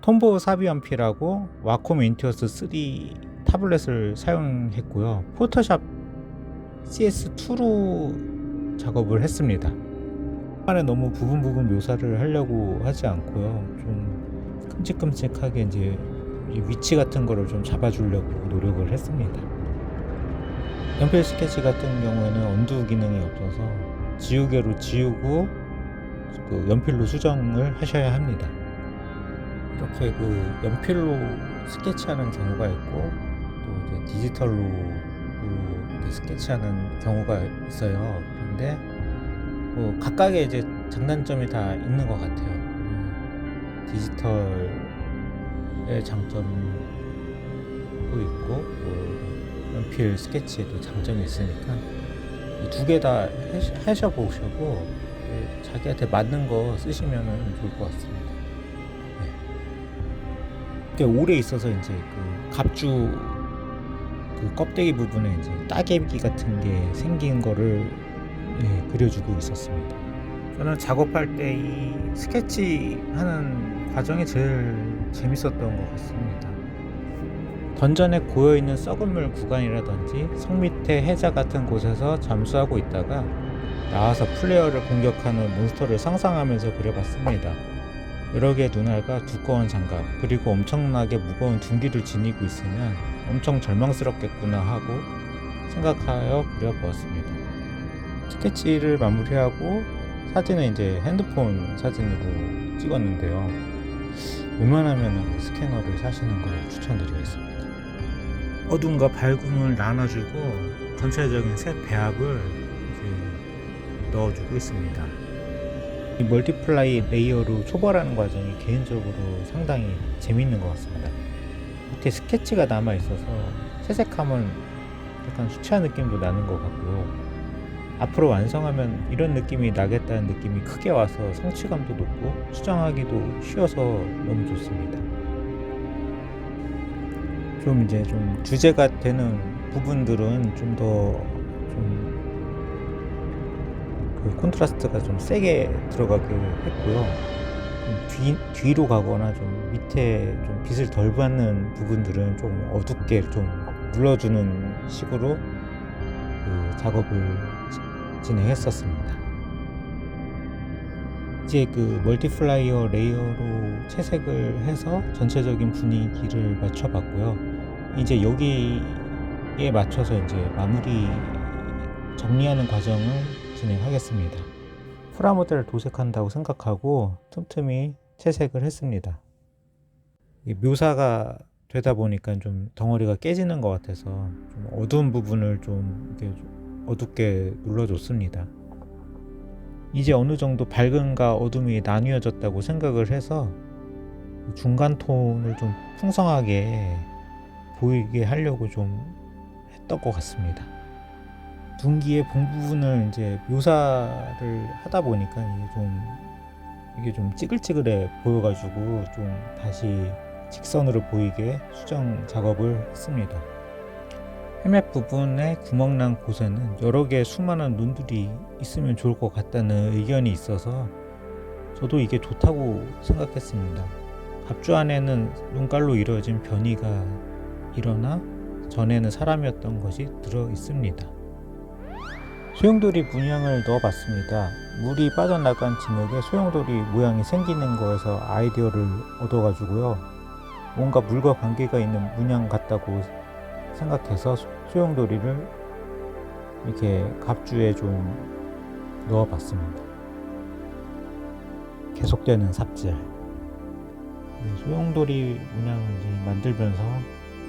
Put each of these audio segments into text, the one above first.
톰보우 사비 연필하고 와콤 인투어스 3 타블렛을 사용했고요. 포토샵 CS2로 작업을 했습니다. 초반에 너무 부분 묘사를 하려고 하지 않고요. 좀 끔찍끔찍하게 이제 위치 같은 거를 좀 잡아주려고 노력을 했습니다. 연필 스케치 같은 경우에는 언두 기능이 없어서 지우개로 지우고 그 연필로 수정을 하셔야 합니다. 이렇게 그 연필로 스케치하는 경우가 있고 또 이제 디지털로 또 스케치하는 경우가 있어요. 그런데 뭐 각각의 이제 장단점이 다 있는 것 같아요. 디지털의 장점도 있고 뭐 연필 스케치에도 장점이 있으니까 두 개 다 하셔보시고 자기한테 맞는 거 쓰시면 좋을 것 같습니다. 꽤 오래 있어서 이제 그 갑주 그 껍데기 부분에 이제 따개비 같은 게 생긴 거를 그려주고 있었습니다. 저는 작업할 때 이 스케치 하는 과정이 제일 재밌었던 것 같습니다. 던전에 고여있는 썩은 물 구간이라든지 성 밑에 해자 같은 곳에서 잠수하고 있다가 나와서 플레이어를 공격하는 몬스터를 상상하면서 그려봤습니다. 여러 개의 눈알과 두꺼운 장갑, 그리고 엄청나게 무거운 둔기를 지니고 있으면 엄청 절망스럽겠구나 하고 생각하여 그려보았습니다. 스케치를 마무리하고 사진은 이제 핸드폰 사진으로 찍었는데요. 웬만하면 스캐너를 사시는 걸 추천드리겠습니다. 어둠과 밝음을 나눠주고 전체적인 색 배합을 이제 넣어주고 있습니다. 이 멀티플라이 레이어로 초벌하는 과정이 개인적으로 상당히 재밌는 것 같습니다. 밑에 스케치가 남아 있어서 채색하면 약간 수채화 느낌도 나는 것 같고요. 앞으로 완성하면 이런 느낌이 나겠다는 느낌이 크게 와서 성취감도 높고 수정하기도 쉬워서 너무 좋습니다. 좀 이제 좀 주제가 되는 부분들은 좀 더 그 콘트라스트가 좀 세게 들어가게 했고요. 좀 뒤로 가거나 좀 밑에 좀 빛을 덜 받는 부분들은 좀 어둡게 좀 눌러주는 식으로 그 작업을 진행했었습니다. 이제 그 멀티플라이어 레이어로 채색을 해서 전체적인 분위기를 맞춰봤고요. 이제 여기에 맞춰서 이제 마무리 정리하는 과정을 진행하겠습니다. 프라모델을 도색한다고 생각하고 틈틈이 채색을 했습니다. 묘사가 되다 보니까 좀 덩어리가 깨지는 것 같아서 좀 어두운 부분을 좀 이렇게 어둡게 눌러줬습니다. 이제 어느 정도 밝음과 어둠이 나뉘어졌다고 생각을 해서 중간 톤을 좀 풍성하게 보이게 하려고 좀 했던 것 같습니다. 둔기의 봉 부분을 이제 묘사를 하다 보니까 이게 좀 찌글찌글해 보여가지고 좀 다시 직선으로 보이게 수정 작업을 했습니다. 헬멧 부분에 구멍난 곳에는 여러 개의 수많은 눈들이 있으면 좋을 것 같다는 의견이 있어서 저도 이게 좋다고 생각했습니다. 갑주 안에는 눈깔로 이루어진 변이가 일어나 전에는 사람이었던 것이 들어 있습니다. 소용돌이 문양을 넣어봤습니다. 물이 빠져나간 진흙에 소용돌이 모양이 생기는 거에서 아이디어를 얻어가지고요. 뭔가 물과 관계가 있는 문양 같다고 생각해서 소용돌이를 이렇게 갑주에 좀 넣어봤습니다. 계속되는 삽질. 소용돌이 문양을 이제 만들면서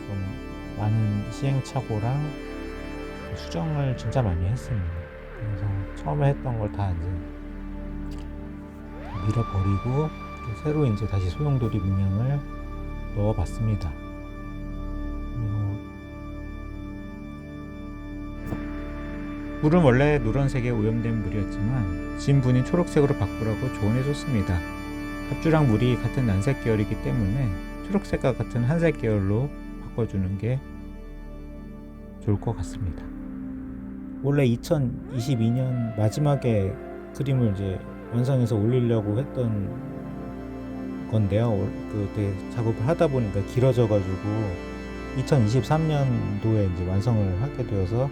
좀 많은 시행착오랑 수정을 진짜 많이 했습니다. 그래서 처음에 했던 걸 다 이제 밀어버리고 새로 이제 다시 소용돌이 문양을 넣어봤습니다. 물은 원래 노란색에 오염된 물이었지만 진분이 초록색으로 바꾸라고 조언해줬습니다. 갑주랑 물이 같은 난색 계열이기 때문에 초록색과 같은 한색 계열로 바꿔주는 게 좋을 것 같습니다. 원래 2022년 마지막에 그림을 이제 완성해서 올리려고 했던 건데요. 그때 작업을 하다 보니까 길어져가지고 2023년도에 이제 완성을 하게 되어서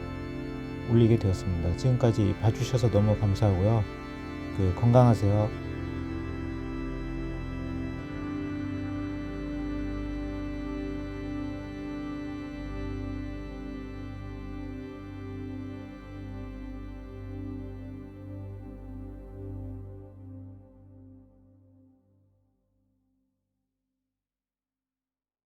올리게 되었습니다. 지금까지 봐주셔서 너무 감사하고요. 건강하세요.